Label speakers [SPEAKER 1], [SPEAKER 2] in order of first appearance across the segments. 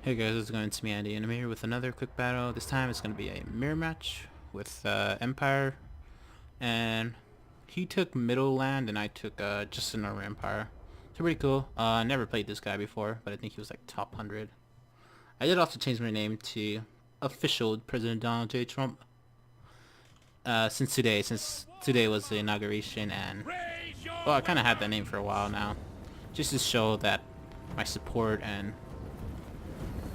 [SPEAKER 1] Hey guys, it's going to me Andy, and I'm here with another quick battle. This time it's going to be a mirror match with Empire, and he took middle land and I took just a normal Empire. So pretty cool. I never played this guy before, but I think he was like top 100. I did also change my name to official President Donald J. Trump since today was the inauguration, and well, I kind of had that name for a while now, just to show that my support and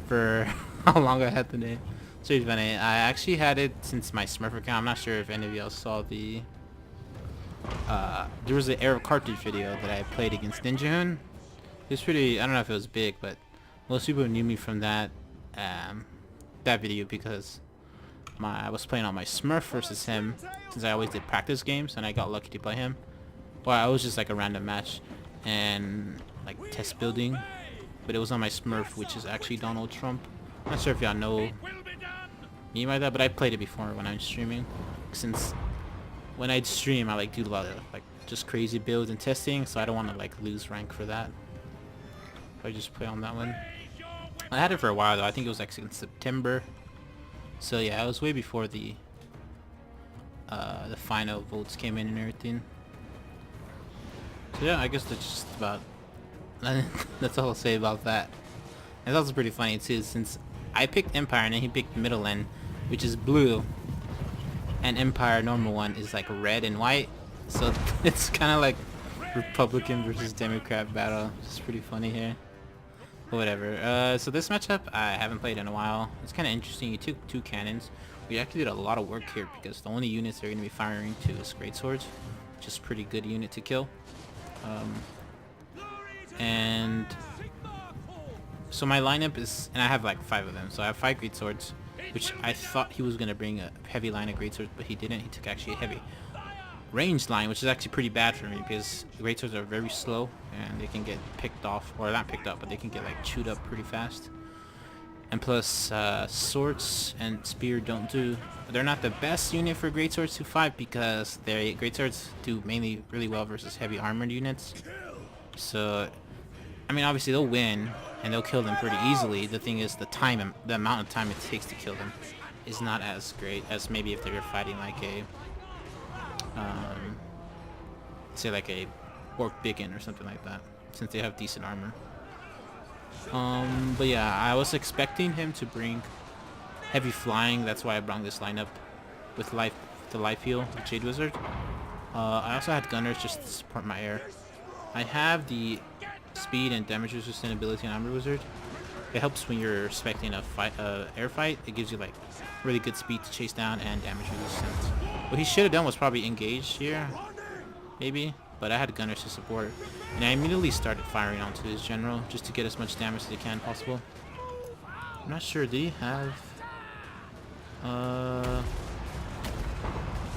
[SPEAKER 1] for how long I had the name. So it's funny. I actually had it since my Smurf account. I'm not sure if any of y'all saw the there was an Arab cartridge video that I played against Ninja Hoon. It was pretty, I don't know if it was big, but most people knew me from that video because I was playing on my Smurf versus him, since I always did practice games and I got lucky to play him. Well, I was just like a random match and like test building, but it was on my Smurf, which is actually Donald Trump. I'm not sure if y'all know me by that, but I played it before when I'm streaming. Since when I stream, I like do a lot of like just crazy builds and testing, so I don't want to like lose rank for that. So I just play on that one. I had it for a while though. I think it was like in September. So yeah, it was way before the final votes came in and everything. So yeah, I guess that's just about that's all I'll say about that. It's also pretty funny too, since I picked Empire and then he picked middle end, which is blue, and Empire normal one is like red and white, so it's kind of like Republican versus Democrat battle. It's pretty funny here, but whatever. So this matchup I haven't played in a while. It's kind of interesting. You took two cannons. We actually did a lot of work here because the only units they're going to be firing to is great swords, which is a pretty good unit to kill. And so my lineup is, and I have like 5 of them, so I have 5 great swords, which I thought he was gonna bring a heavy line of great swords, but he didn't. He took actually a heavy ranged line, which is actually pretty bad for me because the great swords are very slow and they can get picked off, or not picked up, but they can get like chewed up pretty fast. And plus swords and spear they're not the best unit for great swords to fight, because their great swords do mainly really well versus heavy armored units. So I mean, obviously they'll win and they'll kill them pretty easily. The thing is, the amount of time it takes to kill them is not as great as maybe if they were fighting like a say like a Orc Biggin or something like that, since they have decent armor. But yeah, I was expecting him to bring heavy flying. That's why I brought this lineup with the life heal, the Jade Wizard. I also had gunners just to support my air. I have the speed and damage resistant ability on Armor Wizard. It helps when you're expecting a air fight. It gives you like really good speed to chase down and damage resistance. What he should have done was probably engage here, maybe, but I had gunners to support, and I immediately started firing onto his general just to get as much damage as I can possible. I'm not sure, do you have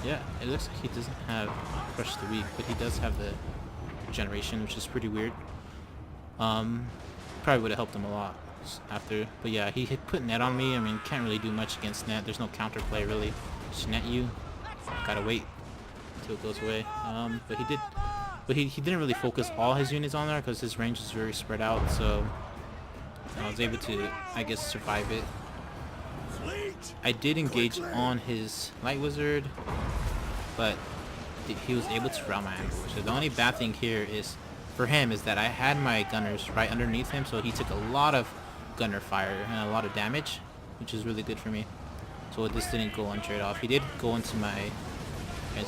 [SPEAKER 1] yeah, it looks like he doesn't have Crush the Weak, but he does have the generation, which is pretty weird. Probably would have helped him a lot after, but yeah, he hit put net on me. I mean, can't really do much against net. There's no counterplay really. Just net you. Gotta wait until it goes away. But he didn't really focus all his units on there because his range is very spread out. So I was able to, I guess, survive it. I did engage on his Light Wizard, but he was able to route my ambush. So the only bad thing here is for him is that I had my gunners right underneath him, so he took a lot of gunner fire and a lot of damage, which is really good for me. So this didn't go on trade off. He did go into my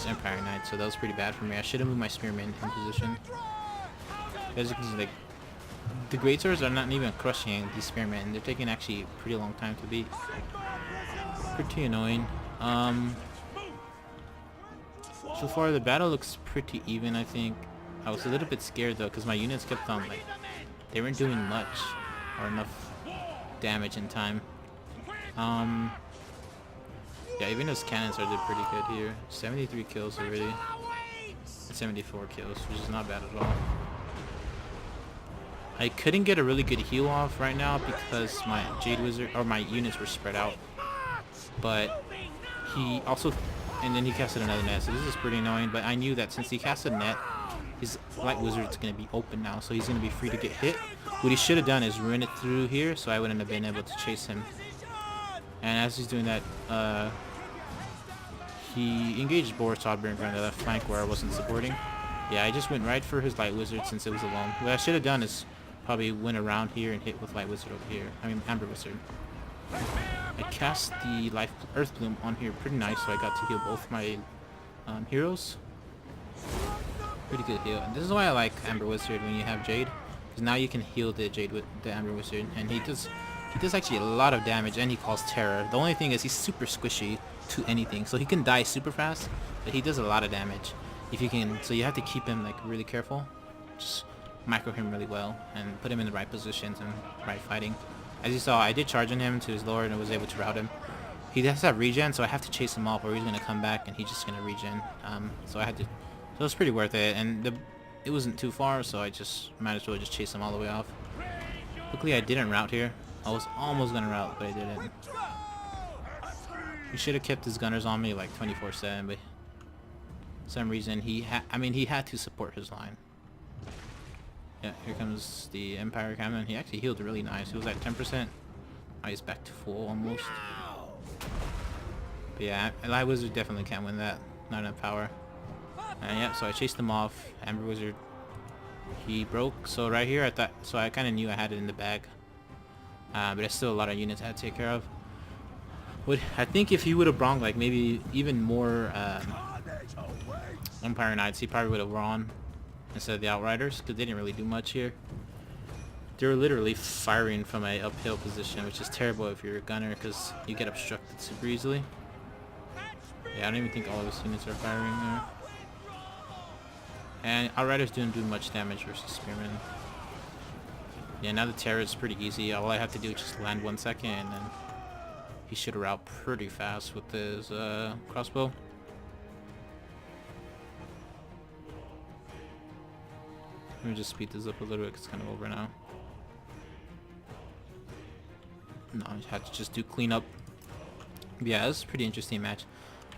[SPEAKER 1] Empire Knight, so that was pretty bad for me. I should have moved my Spearman in position. As you can see, like, the great swords are not even crushing these Spearmen. They're taking actually a pretty long time to beat. Pretty annoying. So far the battle looks pretty even, I think. I was a little bit scared though, because my units kept on like, they weren't doing much or enough damage in time. Yeah, even those cannons did pretty good here. 73 kills already. 74 kills, which is not bad at all. I couldn't get a really good heal off right now because my Jade Wizard, or my units were spread out. But he also, and then he casted another net, so this is pretty annoying. But I knew that since he casted net, his light wizard's gonna be open now, so he's gonna be free to get hit. What he should have done is run it through here, so I wouldn't have been able to chase him. And as he's doing that, he engaged Boris Oddberg on the left flank where I wasn't supporting. Yeah, I just went right for his light wizard since it was alone. What I should have done is probably went around here and hit with light wizard over here. I mean, amber wizard. I cast the life earth bloom on here pretty nice, so I got to heal both my heroes. Pretty good heal. And this is why I like amber wizard when you have Jade, because now you can heal the Jade with the amber wizard, and he does actually a lot of damage, and he calls terror. The only thing is he's super squishy to anything, so he can die super fast, but he does a lot of damage. If you can, so you have to keep him like really careful. Just micro him really well and put him in the right positions and right fighting. As you saw, I did charge on him to his lord and was able to rout him. He does have regen, so I have to chase him off or he's gonna come back and he's just gonna regen. So I had to. So it was pretty worth it, and it wasn't too far, so I just might as well just chase him all the way off. Luckily, I didn't rout here. I was almost gonna rout, but I didn't. He should have kept his gunners on me like 24/7, but for some reason he had to support his line. Yeah, here comes the Empire Cannon. He actually healed really nice. He was at 10%. Now he's back to full almost. But yeah, Light Wizard definitely can't win that. Not enough power. And yeah, so I chased him off. Amber Wizard, he broke. So right here, I kind of knew I had it in the bag. But there's still a lot of units I had to take care of. I think if he would have brought like maybe even more Empire Knights, he probably would have run instead of the Outriders, because they didn't really do much here. They were literally firing from a uphill position, which is terrible if you're a gunner, because you get obstructed super easily. Yeah, I don't even think all of his units are firing there. And Outriders didn't do much damage versus Spearmen. Yeah, now the terror is pretty easy. All I have to do is just land 1 second, and then he should rout pretty fast with his crossbow. Let me just speed this up a little bit, 'cause it's kind of over now. No, I had to just do cleanup. Yeah, this is a pretty interesting match.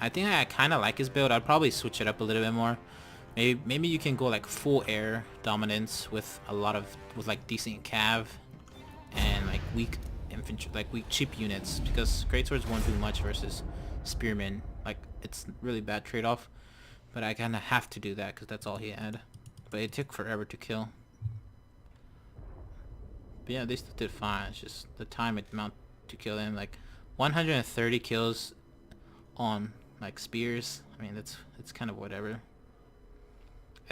[SPEAKER 1] I think I kind of like his build. I'd probably switch it up a little bit more. Maybe you can go like full air dominance with like decent cav and like weak infantry, like weak cheap units, because greatswords won't do much versus spearmen. Like, it's really bad trade-off, but I kind of have to do that because that's all he had. But it took forever to kill. But yeah, they still did fine. It's just the time it amount to kill him, like 130 kills on like spears. I mean, it's kind of whatever.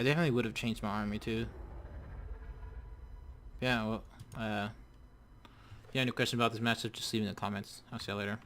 [SPEAKER 1] I definitely would have changed my army too. Yeah, well, if you have any questions about this matchup, just leave in the comments. I'll see you later.